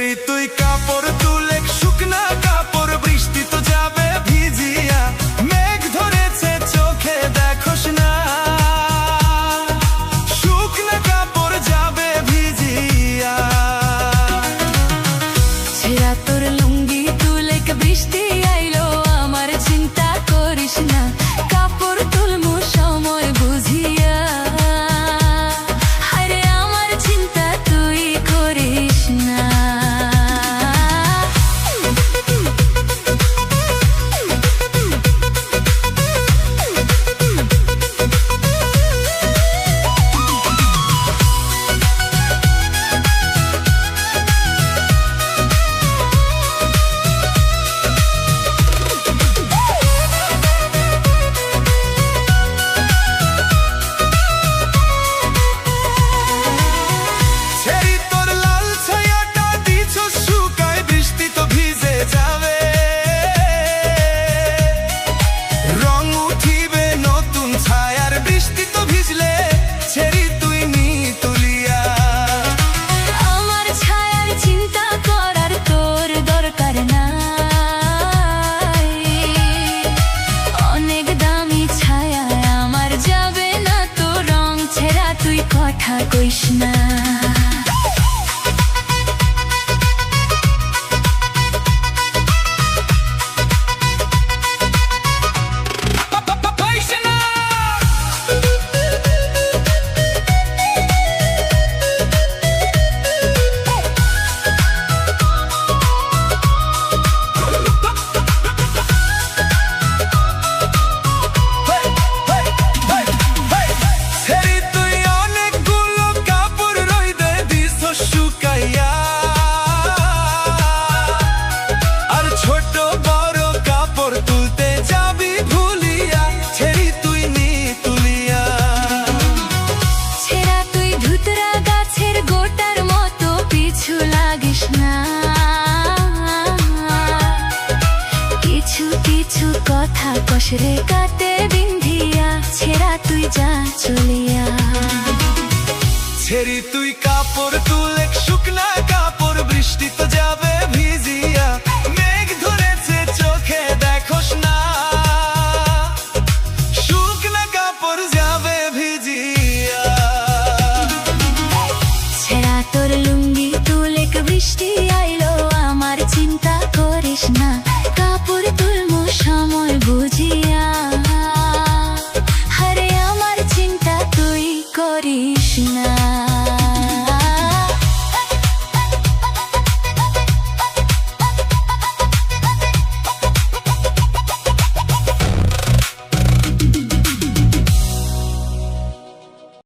ছেড়ি তুই কাপড় তুলে, শুকনা কাপড় বৃষ্টি তো যাবে ভিজিয়া, মেঘ ধরেছে চোখে দেখোস না, শুকনা কাপড় যাবে ভিজিয়া। ছেঁড়া তোর লুঙ্গি তুলে বৃষ্টি আইলো, আমার চিন্তা করিস না, কাপড় তুলমু সময় বুঝিয়া। আরে আমার চিন্তা তুই করিস না। কথা কইস না। কিছু কথা কষরে কাটে বিন্ধিয়া, ছেঁড়া তুই যা চলিয়া। ছেড়ি তুই কাপড় তুলে, শুকনা কাপড় বৃষ্টি তো যাবে ভিজিয়া।